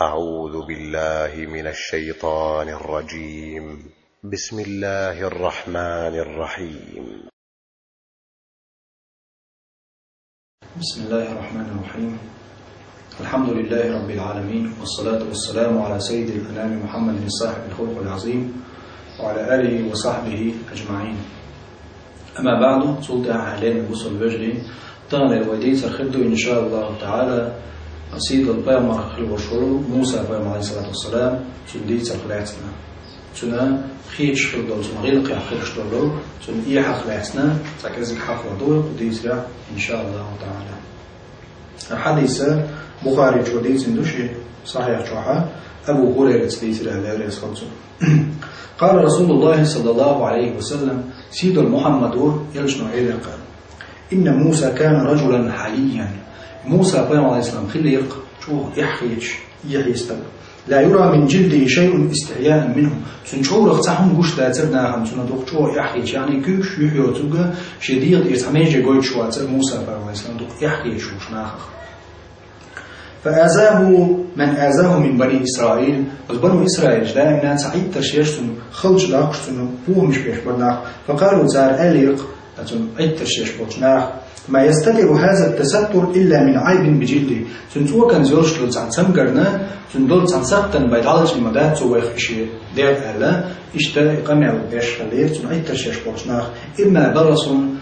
أعوذ بالله من الشيطان الرجيم. بسم الله الرحمن الرحيم. بسم الله الرحمن الرحيم. الحمد لله رب العالمين، والصلاة والسلام على سيد الأنام محمد صاحب الخلق العظيم وعلى آله وصحبه أجمعين. أما بعد، سلطة أعلام الوصل الوجلي تغنى الوديس الخدو إن شاء الله تعالى أصيد البيامر الوشور موسى بيامر عليه الصلاة والسلام سنديت الخلاتنا سنة خيش خلدو سنة غيلقيا خيش دولو سنة إيحا خلاتنا تكازك حفظ دول وديس إن شاء الله تعالى. الحديث بخاري جوديت سندوشي صحيح جوحا أبو هريرة سديت الأهلال يسخلصو قال رسول الله صلى الله عليه وسلم سيد المحمد يلشنو عيدك إن موسى كان رجلا حليا. موسى بيام عليه السلام خليق شو يحيش يحيستب لا يرى من جلده شيء استحياء منه سنشور اختهم قوش تاترنا هم سندوق شو يحيش يعني كيش يحيوتوغا شديد يتحميجي قويت شو اتر موسى بيام عليه السلام دوق يحيش وش ناخخ فآزاه من آزاه من بني إسرائيل. بس بنو إسرائيل دائما سعيد ترشيش سنو خلج لاقش سنو هو مش بيش برناخ فقالوا زار أليق أتن عيد ترشيش برناخ ما يستتر هذا التستر إلا من عيب بجلده سنتو كان زورش لو عن سمجرنا سندول عن سقطن بيدعلش المدات سو يخشي دير ألا إشتا قمع بيش خلير سن عيد ترشيش برناخ إما برسون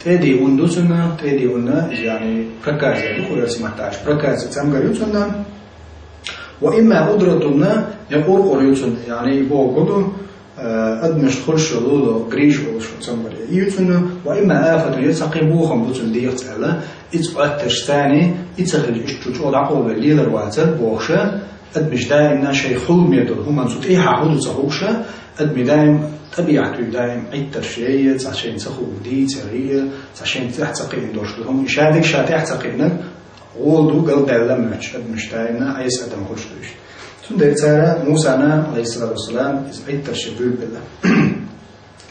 تأدي وندوسنا تأدي ونا يعني بركاز يدخل اسمعتاش بركاز تسمجريوتنا وإما قدرتنا يقول قريوتنا يعني بو قدو أدمش خلش لولو غريش وش تسمجري يوتنا وإما آفة يتسقي بوخم بوتن ديت ألا إتقاتش ثاني إتخل إشتوش ودعقوا بالليلر واتر بوخشة أدمش دائما شيء حلم يدل هما نسوت إيحا حدو تخوشة أدمي دائما طبيعته دائما عيد شيء عشان تخو دي تريه عشان تحتقي ندورش لهم يشادك شات يحتقينك غولدو قلب علمش أدمش دائما عيس أدم خوش دوش تندر ترى موسى عليه الصلاة والسلام عيد شيء بالله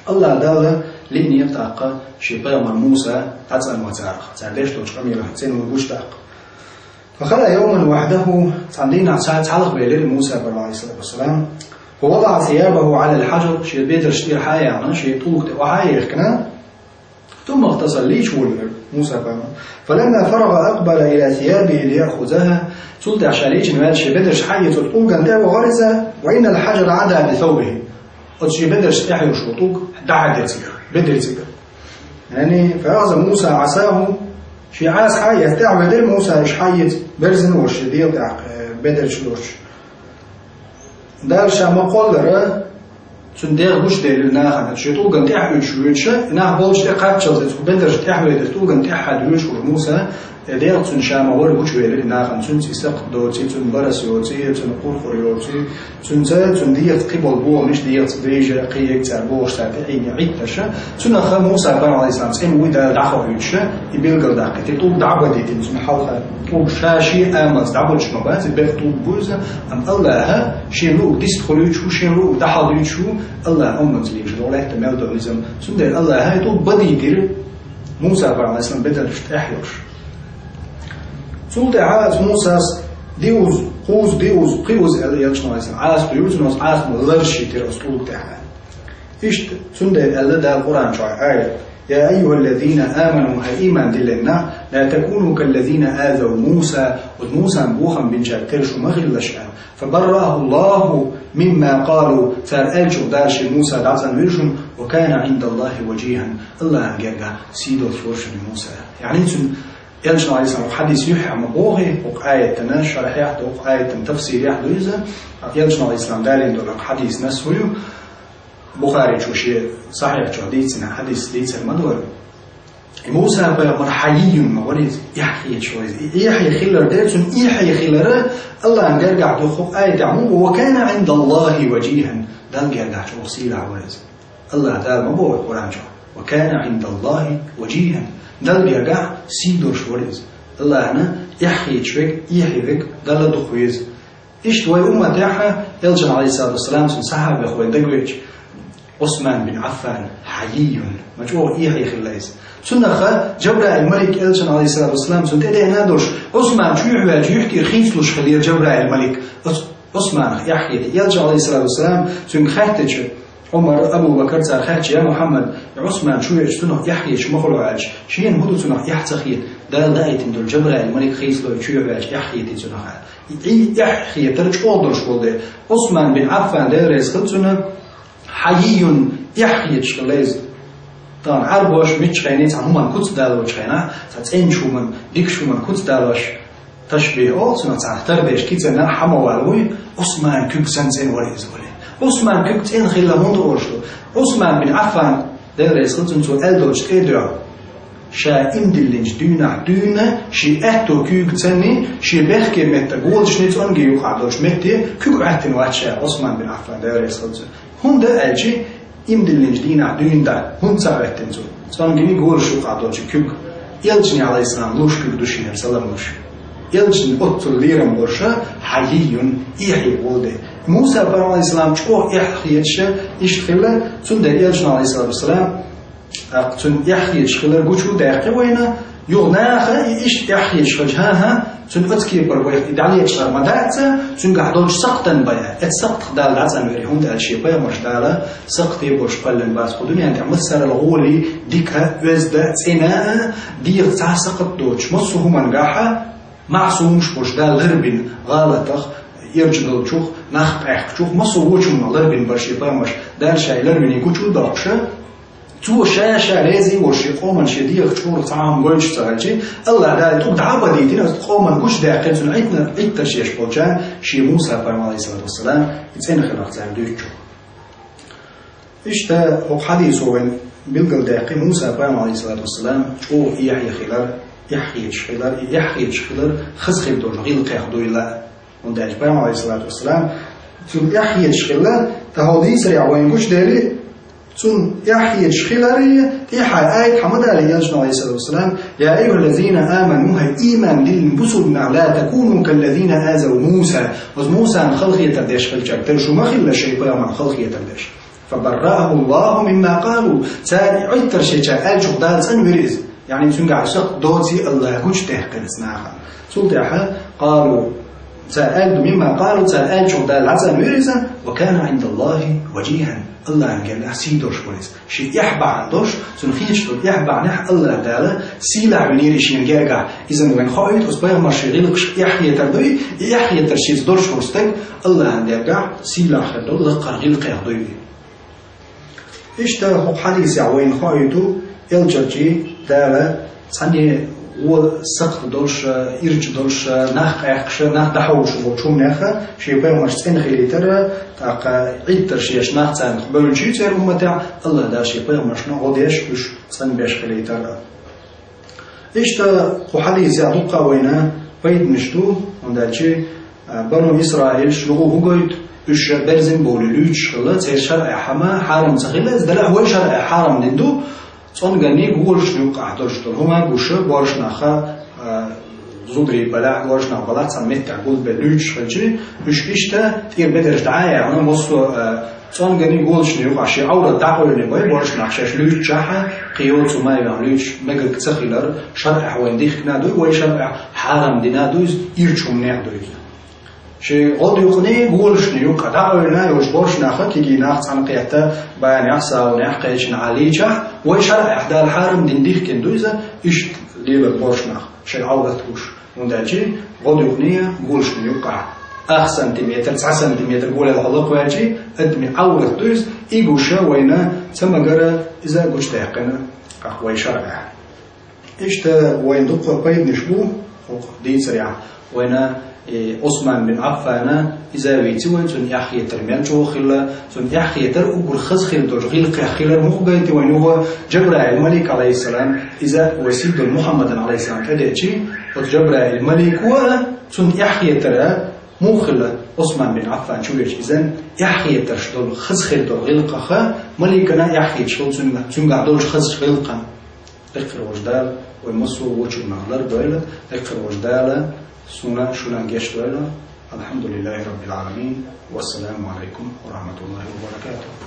الله داله لين يبتاق شيء مع موسى تعزل وتارخ تعديش توش قميرة زين وجوش تاق فخلى يوما وحده تعدينا تعلق بيليل موسى عليه الصلاة والسلام ووضع ثيابه على الحجر شيء بيدر شتير حاية يعني شيء طوق وحاية يخكنا ثم اغتسل ليش موسى بما فلما فرغ أقبل إلى ثيابه ليأخذها سلطة عشان ليش نمال شيء بيدر حاية طوق عندها وغرزة وإن الحجر عدا بثوبه شيء بيدر شتيحي وشطوق دعا يتير بدر يتير يعني فأخذ موسى عصاه شيء عاس حاية تعمل دير موسى إيش حاية برزن وش دير بدر شلوش دار شام قولره سندير بوش دير ناخذ شيء توقن تحوي شويتشه ناه بولش تقعد شلت بدرش تحوي توقن تحد ويش موسى دير سن شام ور بوش ويل ناخذ سن سيسق دوتي سن برس يوتي سن قرخ يوتي سن زاد سن دير قبل بو مش دير بريج قيك تاع بوش تاع عين عيدشه سن خا موسى بن عليه السلام سين ودا دعوه يتشه يبلغ دعك تطوق دعوه دي سن حلقه طوق شاشي امز دعوش مبات بيطوق بوزه ام الله شيلو ديستخلو شو شيلو دحض شو الله أمت لي مش ولا احتمال دوليزم سندر الله هاي تو بدي يدير موسى عليه السلام بدل يحيوش سلطة عاز موسى ديوز قوز ديوز قيوز يلشنا عليه عاز قيوز نص عاز ملرش يتر أسلوب تاعها إيش سندر الله ده القرآن شو آية يا أيها الذين آمنوا هإيمان دلنا لا تكونوا كالذين آذوا موسى وموسى بوخا بن شاكرش ومغلش فبرأه الله مما قالوا فأرأل شو دارش موسى دعزا ويرشن وكان عند الله وجيها. الله أنجرقا سيدو ثورشن موسى يعني يلشنا عليه السلام حديث يحيى مبوغي وآية تناشر يحدو وآية تفسير يحدو إذا يلشنا عليه السلام دارين دولك حديث نسويو بخاري شو شيء صحيح شو حديث ديتس المدور موسى مرحلي موريد يحيى شوي يحيى خلر ديرسون يحيى خلر الله أنجرقا دوخو آية عمو وكان عند الله وجيها دانجرقا شو سيلا عوريز الله دال مبوغ القرآن شو وكان عند الله وجيها دانجرقا سيدور شوريز الله أنا يحيى شوي يحيى ذك دال دوخويز إيش توي أمة تاعها يلجم عليه الصلاة والسلام سن صحابة أخوين دقويج عثمان بن عفان حيي مجموع إيه خلاص سنة جبرائيل الملك إلشان عليه الصلاة والسلام سنت إيه نادوش عثمان شو يحكي خيسلوش خليه جبرائيل الملك عثمان يحكي إلشان عليه الصلاة والسلام سن خاتج عمر أبو بكر صار خاتج يا محمد عثمان شو يجتنه يحكي شو مخلوعش شين هدو سنه يحتخي ده لقيت إنه جبرائيل الملك خيسلو شو يحكي تسنه يحكي ترج أولدر شغله عثمان بن عفان ده رئيس خلصنا حيي يحكي شغله طبعا عربوش متشخينيت هما كوت دالوش خينا تاتين شو من ديك شو من كوت دالوش تشبيه أو سنة تربيش كيتنا حموالوي عثمان كوكسنتين وريز ولي عثمان كوكسين خيلا موندو أورشلو عثمان بن عفان ده رئيس خلصنا تو ألدوش تيدرا شا إمدلنج دونا شي أهتو كوكسني شي بخكي متى قول شنيت أنجي يقعدوش متى كوك عهتن واتشا عثمان بن عفان ده رئيس خلصنا هم ده ألجي إمدلنج دينا دا هم تعرفتن زو صار جني قول شو قعدوش كوك يلجني عليه السلام لوش كوك دوشين سلاموش يلجني أطل ليرم برشا حيي إيحي ولده موسى عليه السلام شو إحيتش إشخله تون ده يلجني عليه الصلاة والسلام تون يحيتش خلر قوشو داقي وينا يغناها إيش إحيتش وجهها تون أتكي بروي إدعالي أكثر مدعته تون قعدوش سقطا بيا السقط دال عزم يريهم دال شيء بيا مش داله سقط يبوش قلن باس خدوني عند مسر الغولي ديكها وزدة سناء دير تاع سقط دوش مصه منجاحة معصومش بوش دال غربين غالطخ يرجع شوخ نخ بحق شوخ مصه وجهه غربين برشي بيا مش دال شيء لربين يكوشو داقشة تو شاشة رازي وشي قومن شديق شور طعام قلش تغلشي الله دا تو دعوة ديتين قومن قش داقل سن عيدنا عيد ترشيش بوجان شي موسى عليه الصلاة والسلام يتسين خلاق زعم دوشو إشتا هو حديث وين بلقل داقي موسى عليه الصلاة والسلام او يحيي خلال خزخي بدون غيل قيخدو إلا ونداج عليه الصلاة والسلام ثم يحيي خلال تهودي سريع وين قش داري ثم يحيي شخيلارية تيحا آية حمد عليه الصلاة والسلام يا أيها الذين آمنوا هاي إيمان للبسلنا لا تكونوا كالذين آذوا موسى وموسى عن خلقية تردش خلجك ترشو ما خل شيء عن خلقية تردش فبرأه الله مما قالوا ساري عيتر شيء قال شو دال سنوريز يعني تنقع شق دوتي الله كوش تحقن سناها سلطة قالوا سأل مما قالوا سأل شو دال سنوريز وكان عند الله وجيها الله قال له سيدوش بوليس شيء يحبع عندوش سنخيش تقول يحبع نح الله تعالى سيلا عنير شيء يرجع إذا وين خايت أصبح مشغلك يحيى تردوي يحيى ترشيز دورش فرستك الله عنده يرجع سيلا خدول لقرغيل قيادوي إيش ده حديث وين خايتو الجرجي تعالى ثاني وسقط دورش يرج دورش نخ أخش نخ دحوش وشوم نخ شيء بيوم مش تين خيلي ترى تاق عيد ترشيش نخ تان خبرون شيء تر ومتاع الله ده شيء بيوم مش نقوديش وش تان بيش خيلي ترى إيش تا حديث يعطوك وينا بيد نشتو عند شيء بنو إسرائيل شلو هو قيد إيش برزن بوليلوش الله تير شرع حما حرم سخيلة زدلا هو شرع حرم لندو صون غني قولش نوقع درشتون هما قوش بارش نخا زودري بلا بارش نخا بلا تسميت تعقول بلوش خلشي مش إشتا تير بدرش دعاية أنا مصو صون غني قولش نوقع شيء عورة دعوة اللي باي بارش نخشاش لوش جاها قيوت وما يعملوش مجد تسخيلر شرع ونديخ نادو وي شرع حرام دينادوز يرشون نادوز شيء قد يقني قولش نيوك دعونا يوش بورش ناخا كي ناخ عن قيادة بيان يحصى ونحقيش عليجا ويشرع إحدى الحارم دنديخ كندوزة إيش ليلة بورش ناخ شيء عودتوش ونداجي قد يقني قولش نيوك أخ سنتيمتر 9 سنتيمتر قول العلاق واجي أدمي عودتوز إيجوشا وينا تمجرى إذا قوش تحقنا أخوي شرع إيش تا وين دق بيد نشبو دي سريعة وينا عثمان بن عفان إذا ويتوي تون يحيى ترميان جو خلا تون يحيى تر وقول خز خل دجيل قيخيل المخبيت وينه جبرائيل الملك عليه السلام إذا وسيد محمد عليه السلام فدأتي وجبرائيل الملك هو تون يحيى تر مخلا عثمان بن عفان شو يجي إذن يحيى ترشدول خز خل دجيل قخا ملكنا يحيى شو تون قعدوش خز خل قن ذكر وجدال ومصر وجه المغلر دوله ذكر وجدال سنة شلون جيش دوله الحمد لله رب العالمين والسلام عليكم ورحمة الله وبركاته.